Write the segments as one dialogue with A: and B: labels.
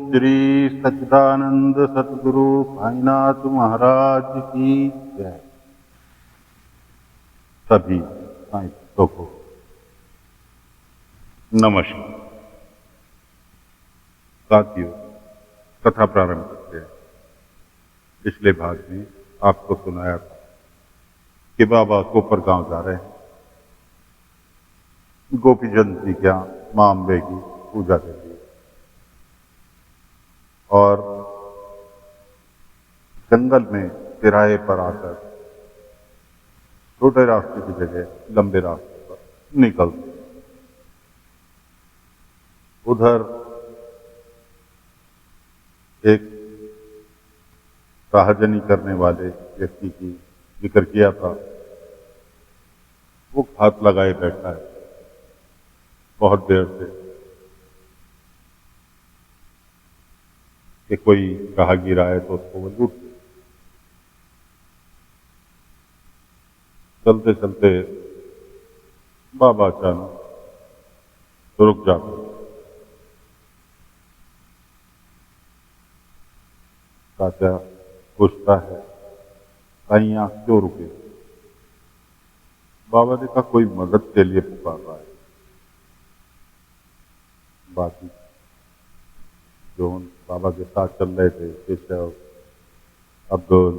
A: श्री सच्चिदानंद सतगुरु साईनाथ महाराज की जय। सभी साईं भक्तों को नमस्कार। साथियों, कथा प्रारंभ करते हैं। पिछले भाग में आपको सुनाया था कि बाबा कोपर गांव जा रहे हैं गोपीचंद जी क्या मां अम्बे की पूजा के लिए, और जंगल में किराए पर आकर छोटे रास्ते की जगह लंबे रास्ते पर निकल उधर एक राहजनी करने वाले व्यक्ति की जिक्र किया था। वो हाथ लगाए बैठा है बहुत देर से कि कोई राहगीर आए तो उसको वो लूट ले। चलते चलते बाबा अचानक रुक जाते। चाचा पूछता है, साईं आप क्यों रुके? बाबा ने कहा कोई मदद के लिए पुकार रहा है। बाकी जो बाबा के साथ चल रहे थे केशव, अब्दुल,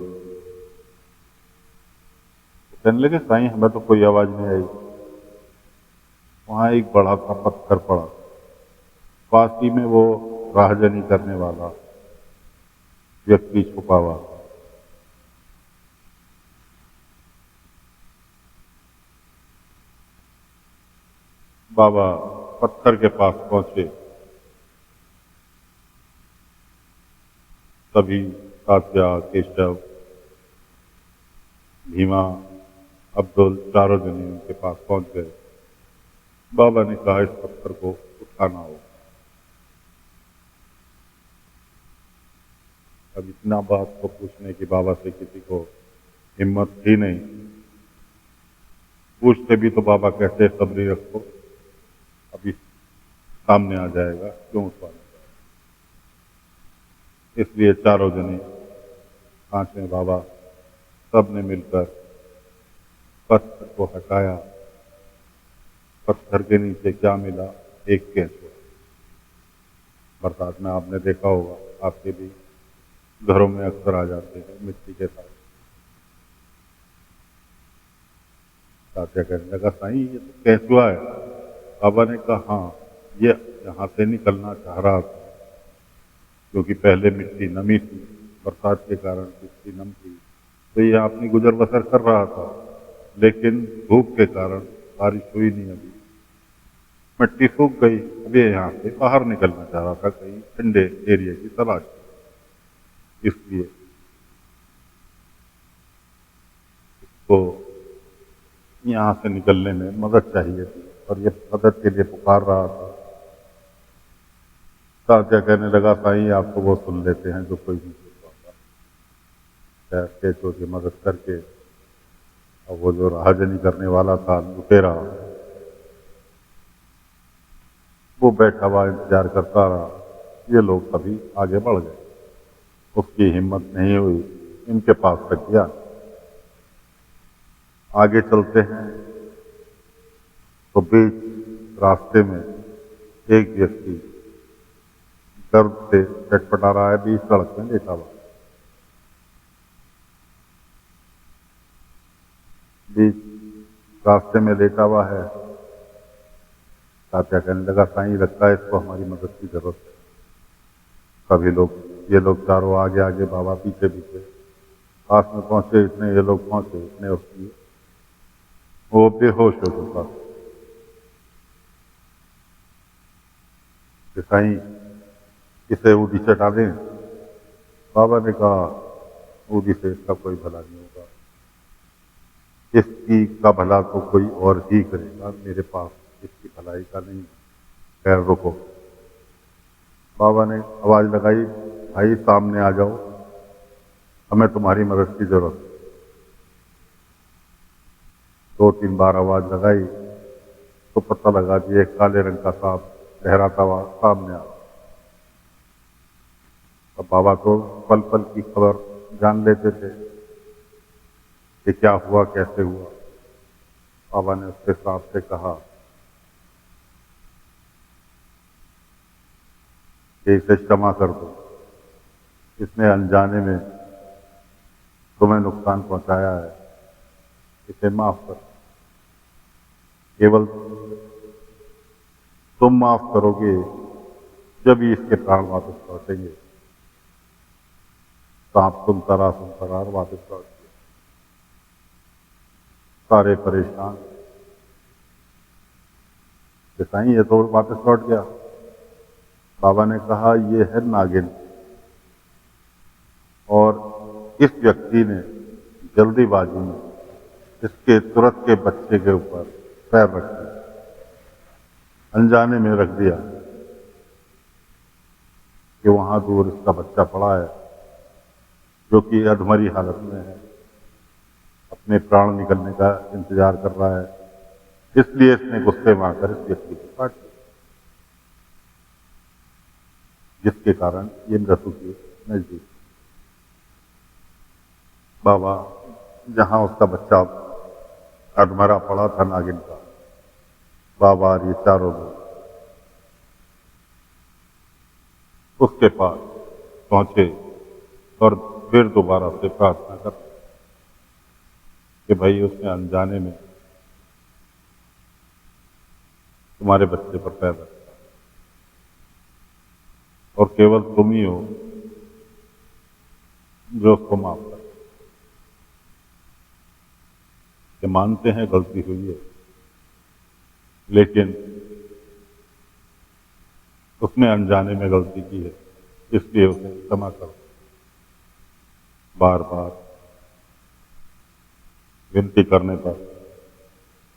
A: कहने लगे साईं हमें तो कोई आवाज नहीं आई। वहां एक बड़ा सा पत्थर पड़ा, पास ही में वो राहजनी करने वाला व्यक्ति छुपा हुआ। बाबा पत्थर के पास पहुंचे, तभी तात्या, केशव, भीमा, अब्दुल चारों जने उनके पास पहुंच गए। बाबा ने कहा इस पत्थर को उठाना होगा। अब इतना बात को पूछने की बाबा से किसी को हिम्मत थी नहीं। पूछते भी तो बाबा कहते सब्री रखो, अभी सामने आ जाएगा, क्यों उठवाना। इसलिए चारों जने पांचवें बाबा सब ने मिलकर पत्थर को हटाया। पत्थर के नीचे क्या मिला? एक केंचुआ। बरसात में आपने देखा होगा, आपके भी घरों में अक्सर आ जाते हैं मिट्टी के साथ। तात्या कहने लगा साईं ये तो केंचुआ है। बाबा ने कहा हाँ, ये यहाँ से निकलना चाह रहा था क्योंकि पहले मिट्टी नमी थी, बरसात के कारण मिट्टी नम थी, तो ये अपनी गुजर बसर कर रहा था। लेकिन धूप के कारण बारिश हुई नहीं, अभी मिट्टी सूख गई। अभी यहाँ से बाहर निकलना चाह रहा था कहीं ठंडे एरिया की तलाश, इसलिए इसको यहाँ से निकलने में मदद चाहिए थी और ये मदद के लिए पुकार रहा था। तात्या कहने लगा साईं आप तो वो सुन लेते हैं जो कोई नहीं सुन पाता। केशव की मदद करके अब वो जो राहजनी करने वाला था लुटेरा, वो बैठा हुआ इंतजार करता रहा। ये लोग कभी आगे बढ़ गए, उसकी हिम्मत नहीं हुई, इनके पास तक गया। आगे चलते हैं तो बीच रास्ते में एक व्यक्ति दर्द से चटपटा रहा है, बीच सड़क में लेटा हुआ। बीच रास्ते में लेटा हुआ है। तात्या कहने लगा साईं लगता है इसको हमारी मदद की जरूरत है। सभी लोग, ये लोग चारों आगे आगे, बाबा पीछे पीछे। पास में पहुंचे इतने ये लोग पहुंचे, इतने उसकी वो बेहोश हो चुका। साईं इसे ऊदी चटा दें। बाबा ने कहा ऊदी से इसका कोई भला नहीं होगा, इसकी का भला तो कोई और ही करेगा, मेरे पास इसकी भलाई का नहीं। खैर रुको। बाबा ने आवाज लगाई, भाई सामने आ जाओ, हमें तुम्हारी मदद की जरूरत है। 2-3 बार आवाज लगाई तो पता लगा कि एक काले रंग का सांप लहराता हुआ सामने आ। अब बाबा तो पल पल की खबर जान लेते थे कि क्या हुआ कैसे हुआ। बाबा ने उसके साथ से कहा कि इसे क्षमा कर दो, इसने अनजाने में तुम्हें नुकसान पहुंचाया है, इसे माफ कर। केवल तुम माफ करोगे जब ही इसके प्राण वापस लौटेंगे। सांप सुनता रहा और वापस लौट गया। सारे परेशान कि साईं ये तो वापस लौट गया। बाबा ने कहा ये है नागिन, और इस व्यक्ति ने जल्दीबाजी में इसके तुरंत के बच्चे के ऊपर पैर रख दिया, अनजाने में रख दिया कि वहां दूर इसका बच्चा पड़ा है जो कि अधमरी हालत में है, अपने प्राण निकलने का इंतजार कर रहा है। इसलिए इसने गुस्से में आकर इस व्यक्ति को काट दिया, जिसके कारण ये मृत्यु की नजदीक। बाबा जहां उसका बच्चा अधमरा पड़ा था नागिन का, बाबा और ये चारों लोग उसके पास पहुंचे और फिर दोबारा से प्रार्थना कर कि भाई उसने अनजाने में तुम्हारे बच्चे पर पैर रखा और केवल तुम ही हो जो उसको माफ कर। कि मानते हैं गलती हुई है, लेकिन उसने अनजाने में गलती की है, इसलिए उसे क्षमा करो। बार बार विनती करने पर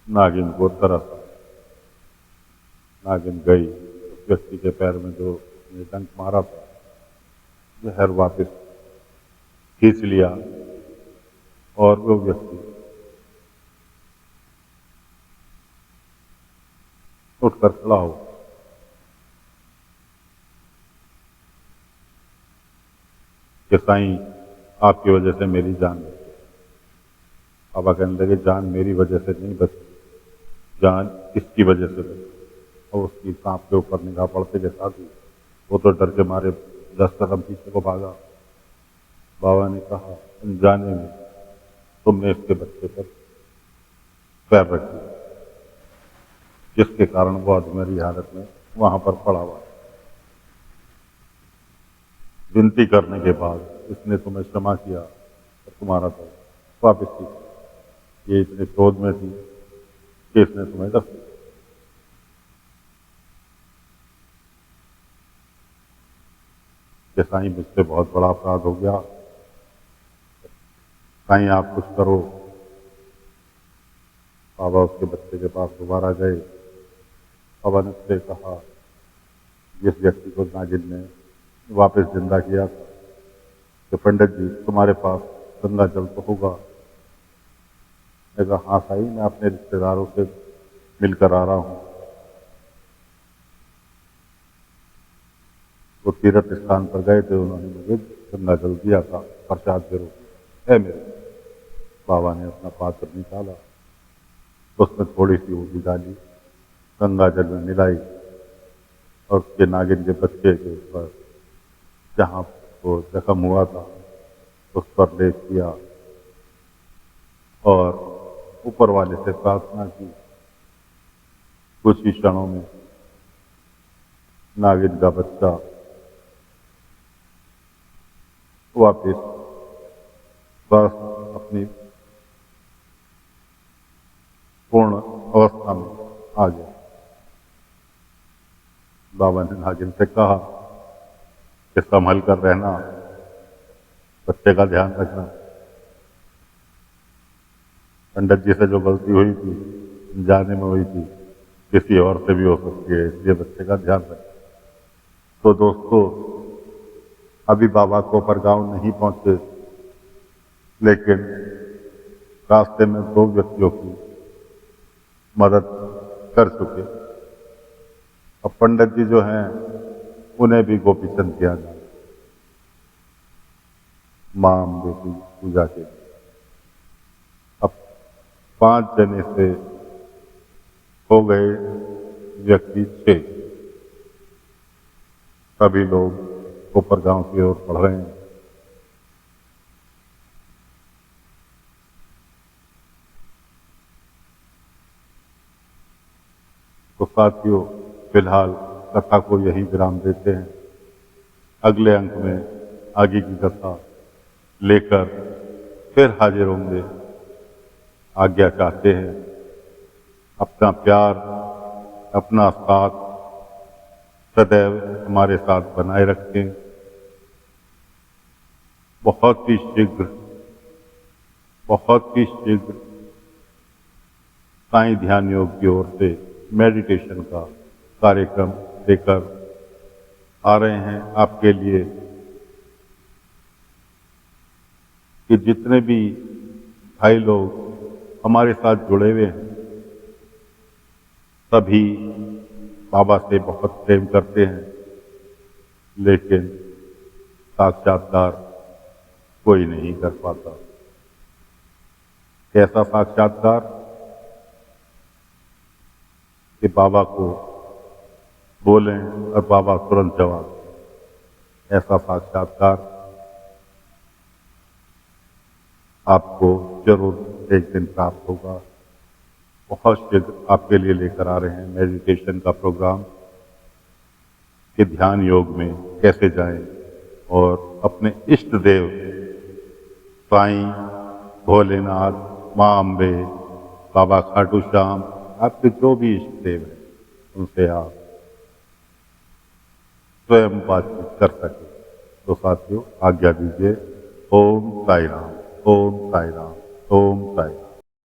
A: नागिन को तरस आया। नागिन गई, उस व्यक्ति के पैर में जो उसने डंक मारा था जहर वापस खींच लिया और वो व्यक्ति उठकर खड़ा हो कि साईं आपकी वजह से मेरी जान बची। बाबा कहने लगे जान मेरी वजह से नहीं बची, जान इसकी वजह से बची। और उसकी सांप के ऊपर निगाह पड़ते के साथ ही वो तो डर के मारे 10 कदम पीछे को भागा। बाबा ने कहा अनजाने में तुमने इसके बच्चे पर पैर रख दिया, जिसके कारण वो अधमरी हालत में वहां पर पड़ा हुआ। विनती करने के बाद इसने तुम्हें क्षमा किया और तुम्हारा तो वापिस की। ये इतने क्रोध में थी कि इसने तुम्हें डस दिया। कि साईं मुझसे बहुत बड़ा अपराध हो गया, साईं आप कुछ करो। बाबा उसके बच्चे के पास दोबारा गए। बाबा ने उससे कहा जिस व्यक्ति को नागिन ने वापस जिंदा किया था कि पंडित जी तुम्हारे पास गंगा जल तो होगा। मैं कहा हाँ साईं, मैं अपने रिश्तेदारों से मिलकर आ रहा हूँ। वो तीर्थ स्थान पर गए थे, उन्होंने मुझे गंगा जल दिया था प्रसाद के रूप में, है मेरे। बाबा ने अपना पात्र निकाला, उसमें थोड़ी सी ऊँची डाली, गंगा जल में मिलाई और उसके नागिन के बच्चे के ऊपर जहाँ वो जख्म हुआ था उस पर लेप किया और ऊपर वाले से प्रार्थना की। कुछ ही क्षणों में नागिन का बच्चा वापिस बस अपनी पूर्ण अवस्था में आ गया। बाबा ने नागिन से कहा कि संभल कर रहना, बच्चे का ध्यान रखना। पंडित जी से जो गलती हुई थी जाने में हुई थी, किसी और से भी हो सकती है, इसलिए बच्चे का ध्यान रखना। तो दोस्तों अभी बाबा कोपरगांव नहीं पहुंचे, लेकिन रास्ते में 2 व्यक्तियों की मदद कर चुके। और पंडित जी जो हैं उन्हें भी गोपीचंद किया जाए। माँ अम्बे की पूजा के लिए। अब 5 जने से हो गए व्यक्ति 6। सभी लोग ऊपर गांव की ओर बढ़ रहे हैं। तो साथियों, फिलहाल कथा को यही विराम देते हैं। अगले अंक में आगे की कथा लेकर फिर हाजिर होंगे। आज्ञा चाहते हैं। अपना प्यार, अपना साथ सदैव हमारे साथ बनाए रखें। बहुत ही शीघ्र साईं ध्यान योग की ओर से मेडिटेशन का कार्यक्रम लेकर आ रहे हैं आपके लिए, कि जितने भी भाई लोग हमारे साथ जुड़े हुए हैं सभी बाबा से बहुत प्रेम करते हैं, लेकिन साक्षात्कार कोई नहीं कर पाता। कैसा साक्षात्कार? कि बाबा को बोलें और बाबा तुरंत जवाब दें। ऐसा साक्षात्कार आपको जरूर एक दिन प्राप्त होगा। बहुत शीघ्र आपके लिए लेकर आ रहे हैं मेडिटेशन का प्रोग्राम, कि ध्यान योग में कैसे जाएं और अपने इष्ट देव साईं भोलेनाथ, माँ अम्बे, बाबा खाटू श्याम, आपके जो भी इष्ट देव हैं उनसे आप स्वयं बातचीत कर सके। तो साथियों, आज्ञा दीजिए। ओम साई राम, ओम साई राम, ओम साई राम।